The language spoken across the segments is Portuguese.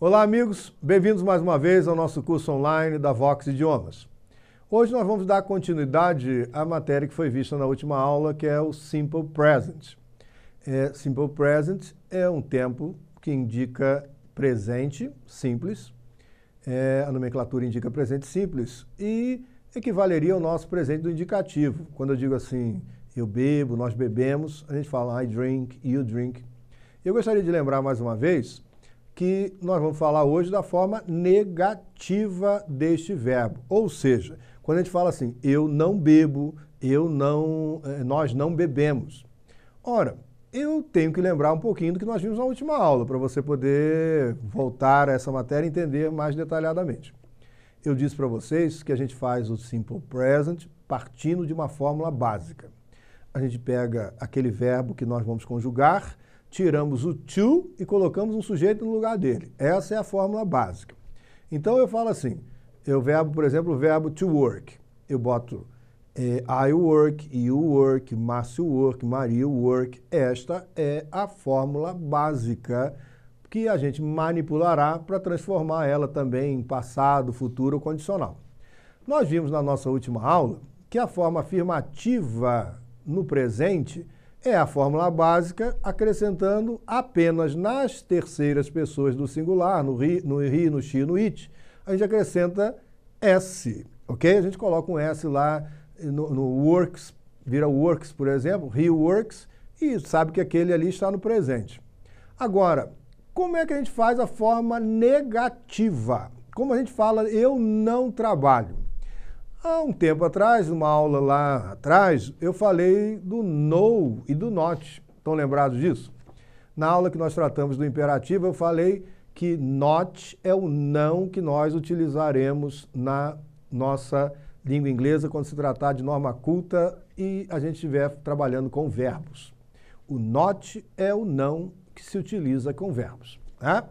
Olá, amigos. Bem-vindos mais uma vez ao nosso curso online da Vox Idiomas. Hoje nós vamos dar continuidade à matéria que foi vista na última aula, que é o Simple Present. Simple Present é um tempo que indica presente simples, a nomenclatura indica presente simples e equivaleria ao nosso presente do indicativo. Quando eu digo assim, eu bebo, nós bebemos, a gente fala I drink, you drink. Eu gostaria de lembrar mais uma vez que nós vamos falar hoje da forma negativa deste verbo. Ou seja, quando a gente fala assim, eu não bebo, nós não bebemos. Ora, eu tenho que lembrar um pouquinho do que nós vimos na última aula, para você poder voltar a essa matéria e entender mais detalhadamente. Eu disse para vocês que a gente faz o Simple Present partindo de uma fórmula básica. A gente pega aquele verbo que nós vamos conjugar, tiramos o to e colocamos um sujeito no lugar dele. Essa é a fórmula básica. Então eu falo assim, por exemplo, o verbo to work. Eu boto I work, you work, Márcio work, Maria work. Esta é a fórmula básica que a gente manipulará para transformar ela também em passado, futuro ou condicional. Nós vimos na nossa última aula que a forma afirmativa no presente é a fórmula básica, acrescentando apenas nas terceiras pessoas do singular, no he, no she, no it, a gente acrescenta S, ok? A gente coloca um S lá no works, vira works, por exemplo, he works, e sabe que aquele ali está no presente. Agora, como é que a gente faz a forma negativa? Como a gente fala, eu não trabalho? Há um tempo atrás, numa aula lá atrás, eu falei do no e do not. Estão lembrados disso? Na aula que nós tratamos do imperativo, eu falei que not é o não que nós utilizaremos na nossa língua inglesa quando se tratar de norma culta e a gente estiver trabalhando com verbos. O not é o não que se utiliza com verbos. Né?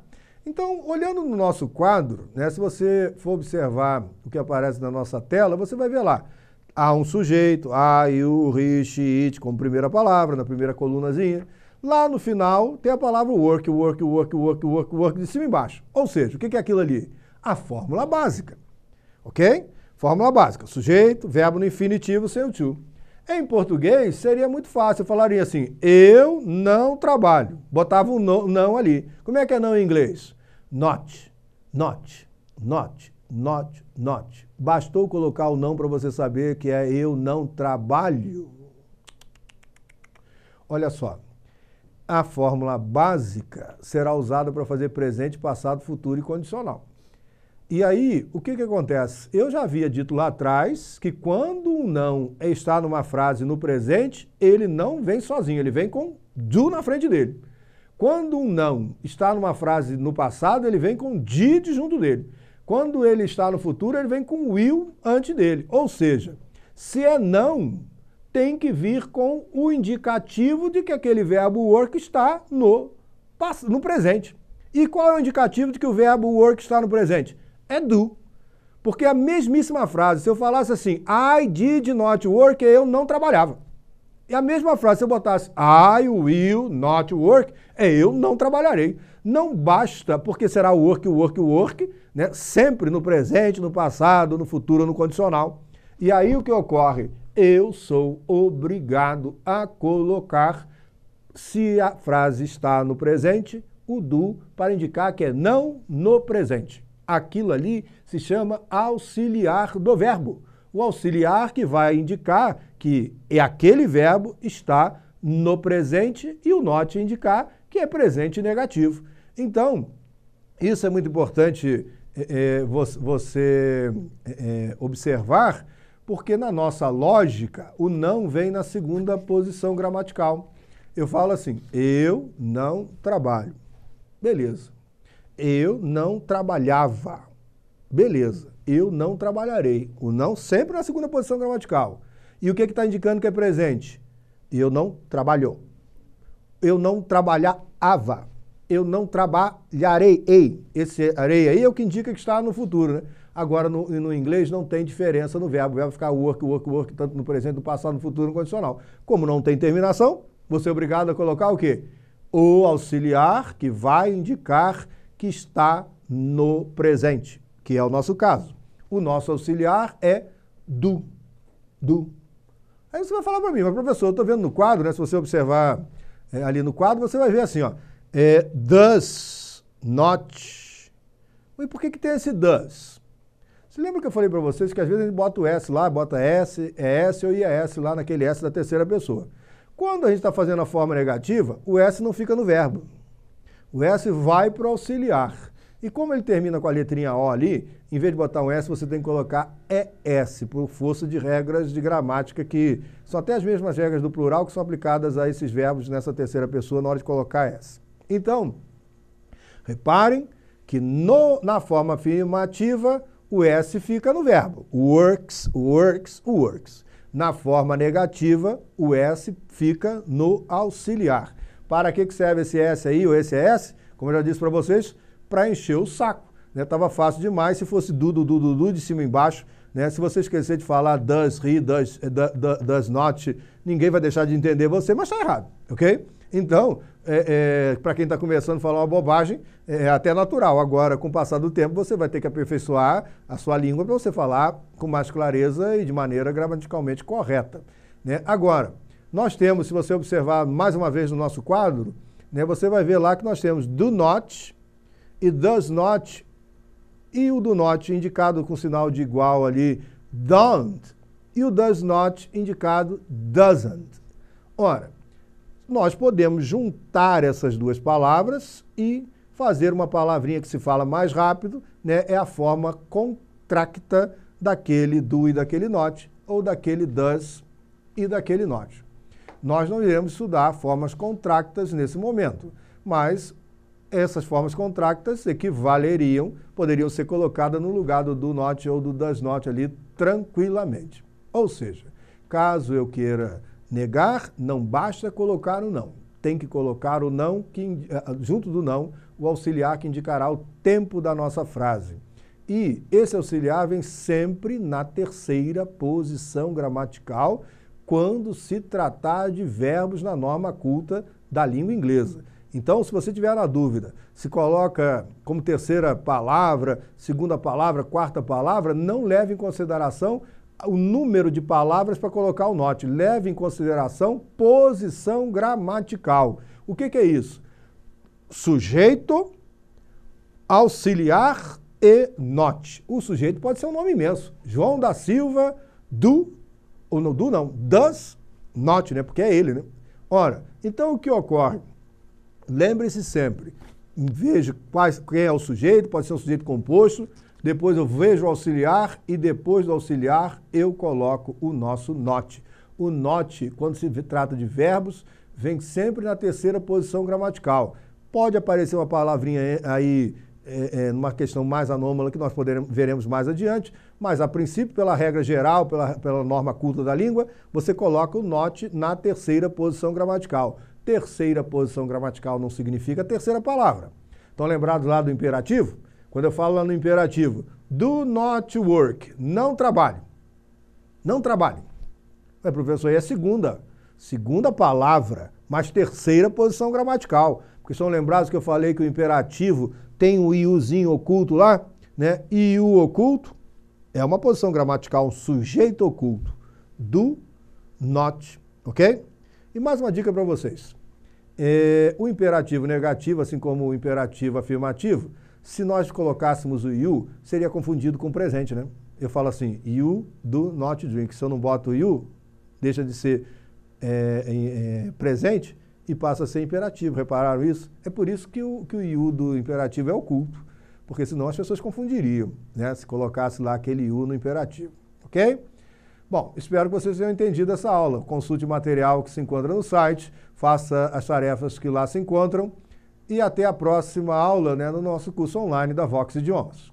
Então, olhando no nosso quadro, né, se você for observar o que aparece na nossa tela, você vai ver lá. Há um sujeito, I, you, he, she, it, como primeira palavra, na primeira colunazinha. Lá no final tem a palavra work, work, work, work, work, work, de cima e embaixo. Ou seja, o que é aquilo ali? A fórmula básica. Ok? Fórmula básica. Sujeito, verbo no infinitivo sem o to. Em português, seria muito fácil. Eu falaria assim, eu não trabalho. Botava um não ali. Como é que é não em inglês? Not, not, not, not, not. Bastou colocar o não para você saber que é eu não trabalho. Olha só, a fórmula básica será usada para fazer presente, passado, futuro e condicional. E aí, o que acontece? Eu já havia dito lá atrás que quando um não está numa frase no presente, ele não vem sozinho, ele vem com do na frente dele. Quando um não está numa frase no passado, ele vem com did junto dele. Quando ele está no futuro, ele vem com will antes dele. Ou seja, se é não, tem que vir com o indicativo de que aquele verbo work está no presente. E qual é o indicativo de que o verbo work está no presente? É do. Porque a mesmíssima frase, se eu falasse assim, I did not work, eu não trabalhava. E a mesma frase, se eu botasse I will not work, eu não trabalharei. Não basta, porque será work, work, work, né? Sempre no presente, no passado, no futuro, no condicional. E aí o que ocorre? Eu sou obrigado a colocar, se a frase está no presente, o do para indicar que é não no presente. Aquilo ali se chama auxiliar do verbo. O auxiliar que vai indicar que aquele verbo está no presente e o not indicar que é presente negativo. Então, isso é muito importante você observar, porque na nossa lógica, o não vem na segunda posição gramatical. Eu falo assim, eu não trabalho. Beleza. Eu não trabalhava. Beleza. Eu não trabalharei. O não sempre na segunda posição gramatical. E o que está indicando que é presente? Eu não trabalhou. Eu não trabalhava. Eu não trabalharei. Esse arei aí é o que indica que está no futuro, né? Agora, no inglês não tem diferença no verbo. O verbo ficar work, work, work, tanto no presente, no passado, no futuro, no condicional. Como não tem terminação, você é obrigado a colocar o quê? O auxiliar que vai indicar que está no presente, que é o nosso caso. O nosso auxiliar é do. Aí você vai falar para mim, mas professor, eu estou vendo no quadro, né? Se você observar ali no quadro, você vai ver assim, ó, does not. E por que tem esse does? Você lembra que eu falei para vocês que às vezes a gente bota o S lá, bota S, S ou IS lá naquele S da terceira pessoa. Quando a gente está fazendo a forma negativa, o S não fica no verbo. O S vai para o auxiliar. E como ele termina com a letrinha O ali, em vez de botar um S, você tem que colocar ES, por força de regras de gramática que são até as mesmas regras do plural que são aplicadas a esses verbos nessa terceira pessoa na hora de colocar S. Então, reparem que na forma afirmativa, o S fica no verbo. Works, works, works. Na forma negativa, o S fica no auxiliar. Para que serve esse S aí, ou esse S? Como eu já disse para vocês, para encher o saco. Tava fácil demais se fosse do, de cima e embaixo. Né? Se você esquecer de falar does, he, does not, ninguém vai deixar de entender você, mas está errado, ok? Então, para quem está começando a falar uma bobagem, é até natural. Agora, com o passar do tempo, você vai ter que aperfeiçoar a sua língua para você falar com mais clareza e de maneira gramaticalmente correta. Né? Agora, nós temos, se você observar mais uma vez no nosso quadro, né, você vai ver lá que nós temos do not e does not, e o do not indicado com sinal de igual ali, don't, e o does not indicado doesn't. Ora, nós podemos juntar essas duas palavras e fazer uma palavrinha que se fala mais rápido, né? É a forma contracta daquele do e daquele not, ou daquele does e daquele not. Nós não iremos estudar formas contractas nesse momento, mas essas formas contractas equivaleriam, poderiam ser colocadas no lugar do do not ou do does not ali tranquilamente. Ou seja, caso eu queira negar, não basta colocar o não. Tem que colocar o não, junto do não, o auxiliar que indicará o tempo da nossa frase. E esse auxiliar vem sempre na terceira posição gramatical quando se tratar de verbos na norma culta da língua inglesa. Então, se você tiver na dúvida, se coloca como terceira palavra, segunda palavra, quarta palavra, não leve em consideração o número de palavras para colocar o not. Leve em consideração posição gramatical. O que é isso? Sujeito, auxiliar e not. O sujeito pode ser um nome imenso. João da Silva do, ou não, do não, does not, né? Porque é ele, né? Ora, então o que ocorre? Lembre-se sempre, veja quem é o sujeito, pode ser um sujeito composto, depois eu vejo o auxiliar e depois do auxiliar eu coloco o nosso not. O not, quando se trata de verbos, vem sempre na terceira posição gramatical. Pode aparecer uma palavrinha aí, numa questão mais anômala que nós veremos mais adiante, mas a princípio, pela regra geral, pela norma culta da língua, você coloca o not na terceira posição gramatical. Terceira posição gramatical não significa terceira palavra. Estão lembrados lá do imperativo? Quando eu falo lá no imperativo, do not work, não trabalhe. Não trabalhe. Mas, professor, aí é segunda palavra, mas terceira posição gramatical. Porque estão lembrados que eu falei que o imperativo tem o iuzinho oculto lá, né? Iu oculto é uma posição gramatical, um sujeito oculto. Do not, ok? E mais uma dica para vocês. O imperativo negativo, assim como o imperativo afirmativo, se nós colocássemos o you, seria confundido com o presente, né? Eu falo assim, you do not drink. Se eu não boto o you, deixa de ser presente e passa a ser imperativo. Repararam isso? É por isso que o you do imperativo é oculto, porque senão as pessoas confundiriam, né? Se colocasse lá aquele you no imperativo, ok? Bom, espero que vocês tenham entendido essa aula. Consulte o material que se encontra no site, faça as tarefas que lá se encontram e até a próxima aula, né, no nosso curso online da Vox Idiomas.